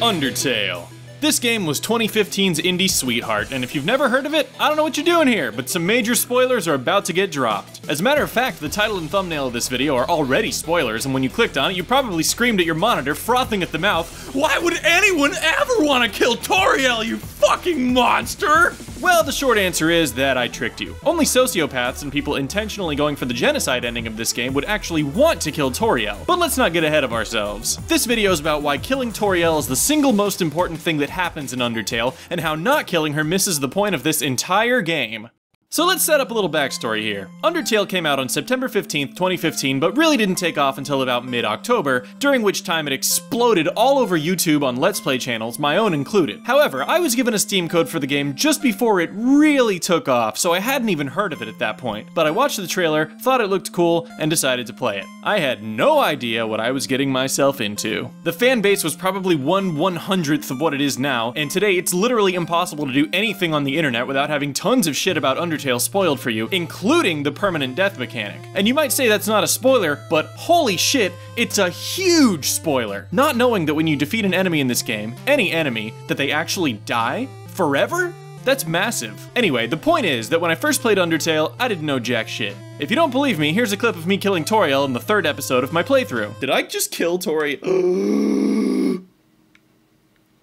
Undertale. This game was 2015's indie sweetheart, and if you've never heard of it, I don't know what you're doing here, but some major spoilers are about to get dropped. As a matter of fact, the title and thumbnail of this video are already spoilers, and when you clicked on it, you probably screamed at your monitor, frothing at the mouth, "Why would anyone ever want to kill Toriel, you fucking monster?" Well, the short answer is that I tricked you. Only sociopaths and people intentionally going for the genocide ending of this game would actually want to kill Toriel. But let's not get ahead of ourselves. This video is about why killing Toriel is the single most important thing that happens in Undertale, and how not killing her misses the point of this entire game. So let's set up a little backstory here. Undertale came out on September 15th, 2015, but really didn't take off until about mid-October, during which time it exploded all over YouTube on Let's Play channels, my own included. However, I was given a Steam code for the game just before it really took off, so I hadn't even heard of it at that point. But I watched the trailer, thought it looked cool, and decided to play it. I had no idea what I was getting myself into. The fan base was probably 1/100th of what it is now, and today it's literally impossible to do anything on the internet without having tons of shit about Undertale spoiled for you, including the permanent death mechanic. And you might say that's not a spoiler, but holy shit, it's a huge spoiler. Not knowing that when you defeat an enemy in this game, any enemy, that they actually die forever? That's massive. Anyway, the point is that when I first played Undertale, I didn't know jack shit. If you don't believe me, here's a clip of me killing Toriel in the 3rd episode of my playthrough. Did I just kill Toriel?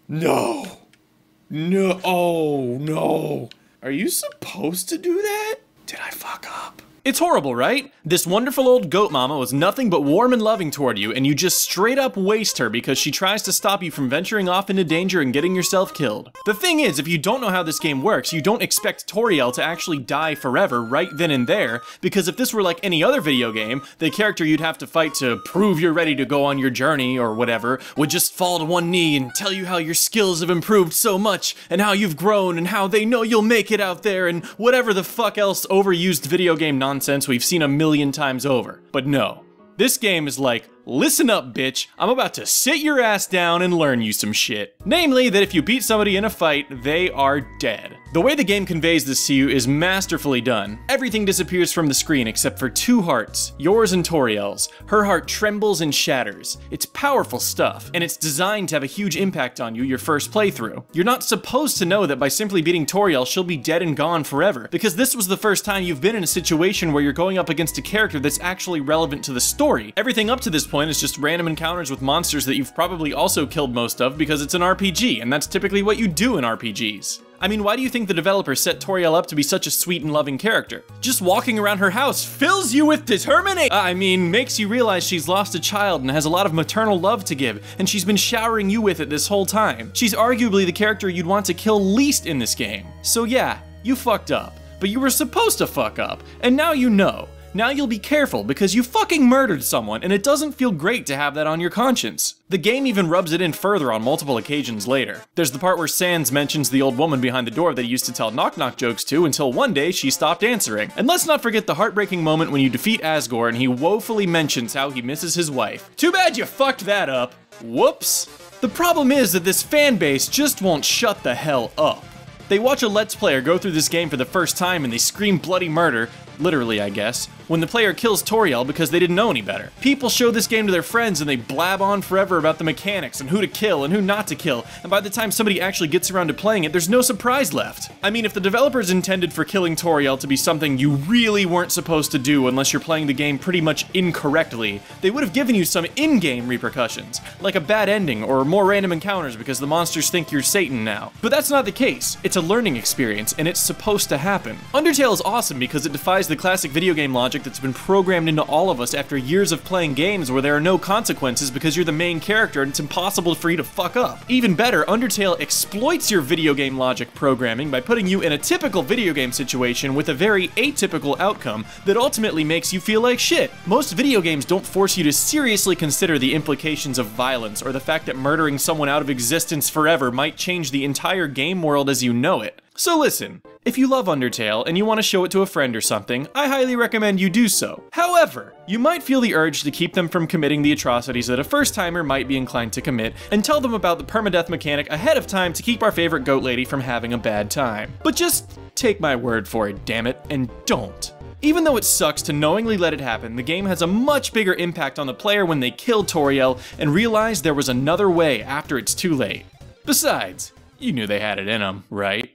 No. No, oh no. Are you supposed to do that? Did I fuck up? It's horrible, right? This wonderful old goat mama was nothing but warm and loving toward you, and you just straight up waste her because she tries to stop you from venturing off into danger and getting yourself killed. The thing is, if you don't know how this game works, you don't expect Toriel to actually die forever right then and there, because if this were like any other video game, the character you'd have to fight to prove you're ready to go on your journey or whatever would just fall to one knee and tell you how your skills have improved so much, and how you've grown, and how they know you'll make it out there, and whatever the fuck else overused video game nonsense we've seen a million times over. But no. This game is like, listen up, bitch, I'm about to sit your ass down and learn you some shit. Namely, that if you beat somebody in a fight, they are dead. The way the game conveys this to you is masterfully done. Everything disappears from the screen except for 2 hearts, yours and Toriel's. Her heart trembles and shatters. It's powerful stuff, and it's designed to have a huge impact on you your first playthrough. You're not supposed to know that by simply beating Toriel, she'll be dead and gone forever, because this was the first time you've been in a situation where you're going up against a character that's actually relevant to the story. Everything up to this point is just random encounters with monsters that you've probably also killed most of because it's an RPG, and that's typically what you do in RPGs. I mean, why do you think the developers set Toriel up to be such a sweet and loving character? Just walking around her house fills you with determination! I mean, makes you realize she's lost a child and has a lot of maternal love to give, and she's been showering you with it this whole time. She's arguably the character you'd want to kill least in this game. So yeah, you fucked up. But you were supposed to fuck up, and now you know. Now you'll be careful because you fucking murdered someone, and it doesn't feel great to have that on your conscience. The game even rubs it in further on multiple occasions later. There's the part where Sans mentions the old woman behind the door that he used to tell knock-knock jokes to until one day she stopped answering. And let's not forget the heartbreaking moment when you defeat Asgore and he woefully mentions how he misses his wife. Too bad you fucked that up. Whoops. The problem is that this fan base just won't shut the hell up. They watch a Let's Player go through this game for the first time and they scream bloody murder, literally I guess, when the player kills Toriel because they didn't know any better. People show this game to their friends and they blab on forever about the mechanics and who to kill and who not to kill, and by the time somebody actually gets around to playing it, there's no surprise left. I mean, if the developers intended for killing Toriel to be something you really weren't supposed to do unless you're playing the game pretty much incorrectly, they would have given you some in-game repercussions, like a bad ending or more random encounters because the monsters think you're Satan now. But that's not the case. It's a learning experience, and it's supposed to happen. Undertale is awesome because it defies the classic video game logic that's been programmed into all of us after years of playing games where there are no consequences because you're the main character and it's impossible for you to fuck up. Even better, Undertale exploits your video game logic programming by putting you in a typical video game situation with a very atypical outcome that ultimately makes you feel like shit. Most video games don't force you to seriously consider the implications of violence or the fact that murdering someone out of existence forever might change the entire game world as you know it. So listen, if you love Undertale and you want to show it to a friend or something, I highly recommend you do so. However, you might feel the urge to keep them from committing the atrocities that a first-timer might be inclined to commit, and tell them about the permadeath mechanic ahead of time to keep our favorite goat lady from having a bad time. But just take my word for it, damn it, and don't. Even though it sucks to knowingly let it happen, the game has a much bigger impact on the player when they kill Toriel and realize there was another way after it's too late. Besides, you knew they had it in them, right?